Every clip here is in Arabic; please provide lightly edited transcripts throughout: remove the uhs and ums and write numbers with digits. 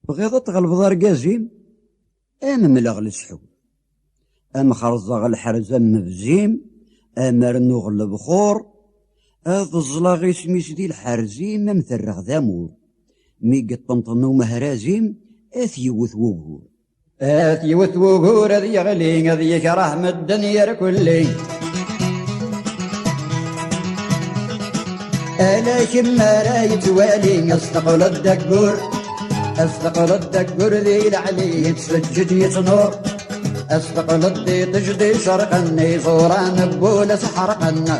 بغيض تغلب رقازيم ام ملغ السحو ام خرزغ الحرزة مبزيم ام رنوغ البخور اذ الزلاغي سميس دي الحرزيم ام ثرغ ذامور مي قد طنطنو مهرازيم اثيوث وقور اثيوث وقور اذ يغلي اذ يكره من الدنيا كلي لكن ما لا يتوالي استقل الدقور استقل الدقور ذي العلي يتسجد يتنور استقل الدي تجدي شرقني صوران بولس حرقنا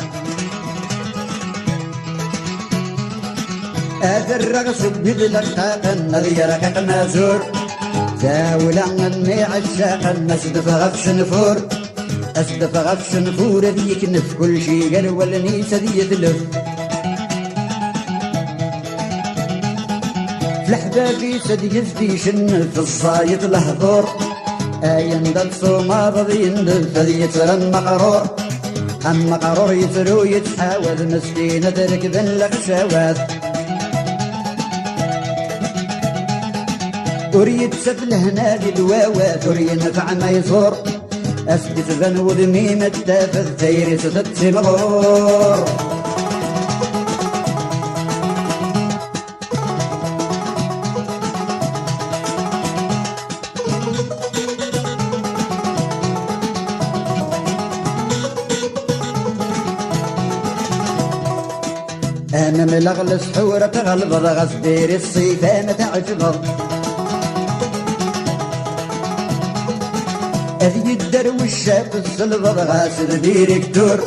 اثر سبيد لقاقنا ذي رقق نازور زاولا مني عشاقا اسدف غفش نفور اسدف غفش نفور ذي يكنف كل شي قال والنيس ذي يتلف الحبابي سد يزدي شن في الصايد الهضور يندل صومار ذي يندل فذي يترن مقرور أم مقرور يترو يتحاول مسكينة تركب لك شواذ أريد سفل هنا للواوات أريد نفع ما يزور أسكت ذنو ذميم التافذ ثيري ستتسي الغور أنا ملغ السحورة تغلب غصدير الصيفانة تعجبر أذي الدروش شاف السلبض غاسل ديريكتور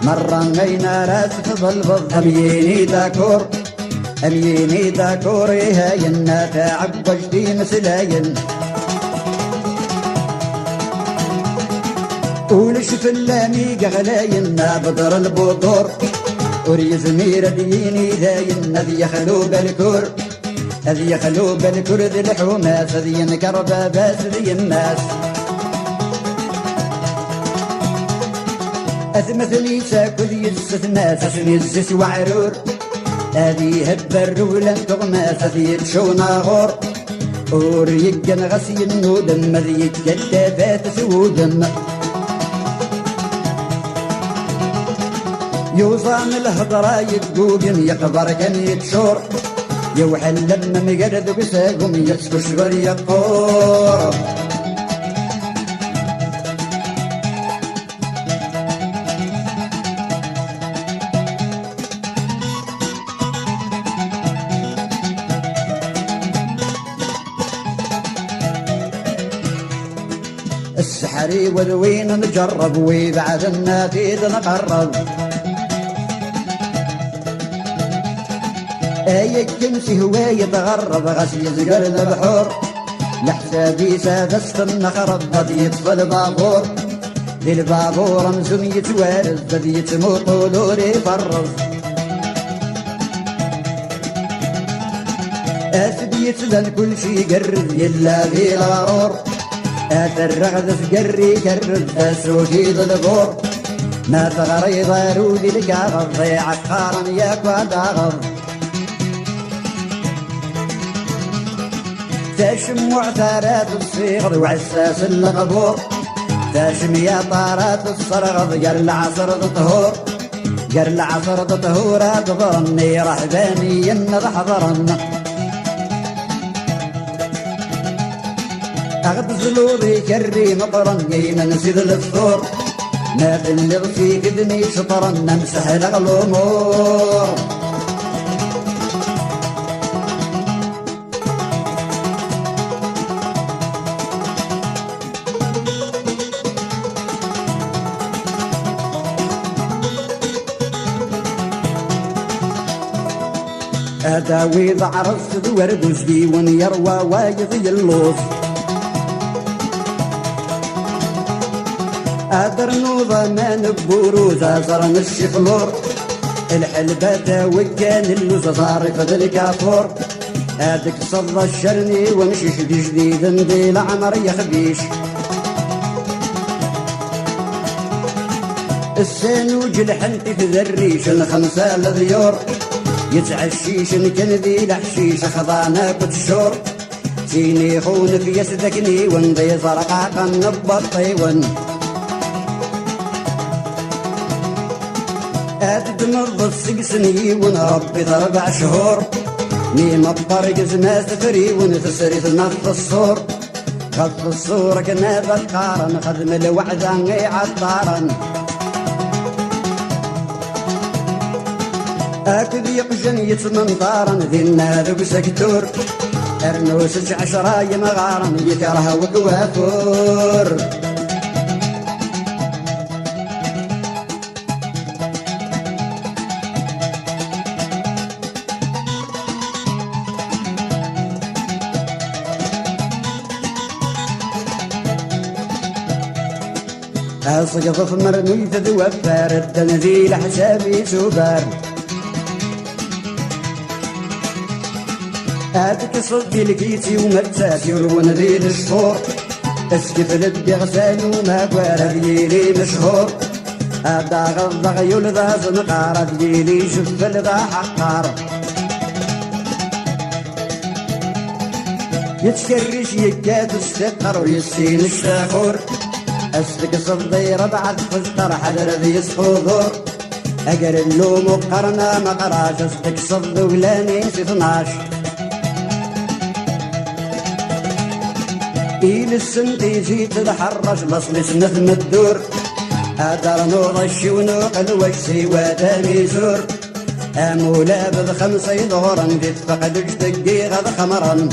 مرة غينا راس تظلبض أميني داكور أميني داكور يهاين تعب وجدي مسلاين ولشف اللامي غلاين بدر البطور وري زمير ديني ذاين ذي يخلو بالكور ذي يخلو بالكور ذي الحومات ذي ينكر باباس ذي الناس أثمثني ساكل يستثناس أسني الزس وعرور هذه هبر ولن تغماس ذي يتشو ناغور وريقن غسي النودم ذي يتكتفات سودم يوصان الهضرة يتقوبين يقبر كان يتشور يوحل لما مقرد بساقم يسكش غير يقور السحري وذوين نجرب وبعد النافذ نقرب يكنسي هو يتغرب غسي يزقر البحور لحسابي سادست النخرب بدي يطفى البابور ذي البابور مزم يتوارز بدي يتموت طولوري يفرز أسدي يتلن كل شي يقرب يلا ذي الغرور الرغد فقري يقرب أسوشي ضلبور ما تغري ضارو ذي الكاغض ضيع عقارا ياكوا داغض تشمع ثارات الصيغ وعساس الغبور تشم يا طارات الصرغ قر العصر طهور قر العصر طهور تظني رهباني نضحضرن أغد زلوري كري مطرن يمن سيد الفطور ما تنلغ في كدني شطرن نمسح الأمور أداوي ضعر الصدور دوزدي ونيروى وايض اللوز أدرنو ضمان ببروز أزرن الشفلور الحلبة داوي كان اللوز صارف ذا الكافور هادك صد الشرني ومشيش دي جديد ندي العمر يخبيش السانوج الحنتي في ذريش الخمسة لذيور يتعشيش كندي لحشيش خضانا كتشور سيني خون في يسدكني وندي زرقاقا نبطيون أتدمض السقسني ونربي 4 شهور نيم الطريق زما سفري ونتسري نص الصور خذ الصور كنا بالقارن خدم الوعد عني عطارن أكد يقجن يتمنطارن ذينا ذوق سكتور أرنوس 10 يمغارن يكره وكوافور أصقف مرمي تذوفر التنزيل حسابي سوبر هاتك صدي لكيتي ومرتاتي ونزيد الشهور اسكف لدي غسان وما قوار ديالي مشهور هذا غض غيول ذا زنقار ديالي شف ذا حقار يتكرش يكاد السقر ويسين الشاخور أسلك صدي 4 فزقر حذر ذي الصدور أقر اللوم وقرنا مقراش أسلك صد ولاني 12 إيل السنتي جيت تحرش لصل سنة مدور أدر نوض الشونوق الوجسي ودامي زور أمولا ب5 ظهرا ديت فقد اجتقي غض خمرا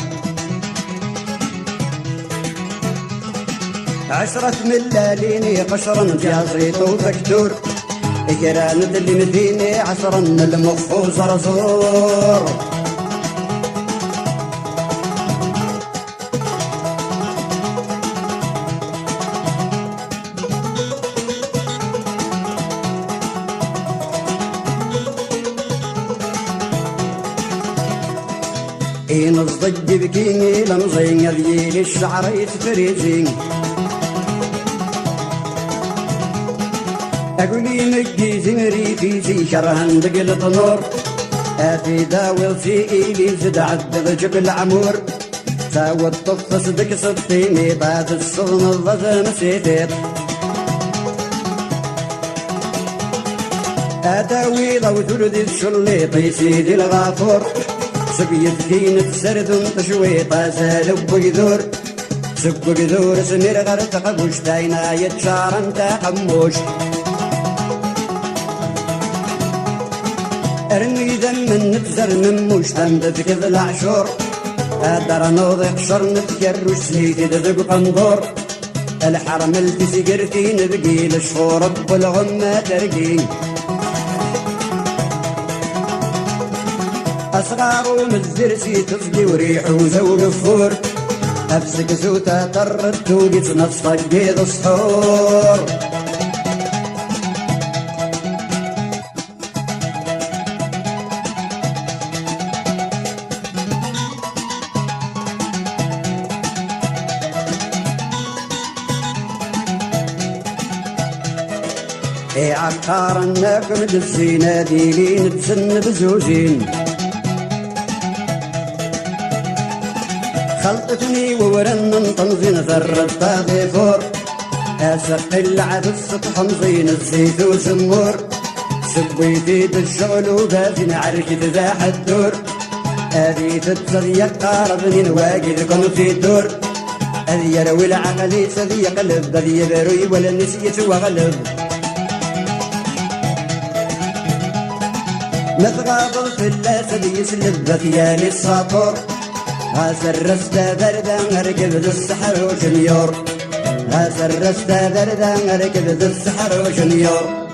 10 ملاليني قشرا جازيط وفكتور إكرانة اللي مديني 10 المخ وزرزور إين الصدق بكيني لمزين ذيلي الشعر يتفريجين أقولي مجي زمري في زي شرهن دقل طنور أفي داول في إيلي زد عدد جبل عمور ساوى الطف صدق صدقيني بعد الصغن الظزم سيتير أداوي لو ثلث الشليط يسيدي الغافور سبيت كينة سرد تشويطة سالب بقدور سب بقدور سمير غرتق بوشتاينا يتشارن تاقموش ارمي دم نتزر من موش تندفك ذا العشور أدر نوضي قشر نتكروش سيتي دذق قنظور الحرم التسي قرتي نبقي لشهور بالغمة ترقي أصغار ومزرسي تصدي وريح وزوق فور أفسك سوتا طرت وقيت نصفك بيض الصحور اي عقار الناكم دزينا ديلين تسن بزوجين خلطتني وورن طنزين ذرت باغي فور اسق اللعب السطح مزين الزيت وسمور سبيتي بالشغل وبازين عركت ذا حدور هذي تتزيق قاربني نواقد كن في الدور هذي يروي العقلي سذي قلب هذي يبروي ولا نسيت وغلب نتغاضل في اللاسد يسلب ثيالي الساطور غاسرستا بردا ركب ذا السحر وشنيور غاسرستا بردا ركب ذا السحر وشنيور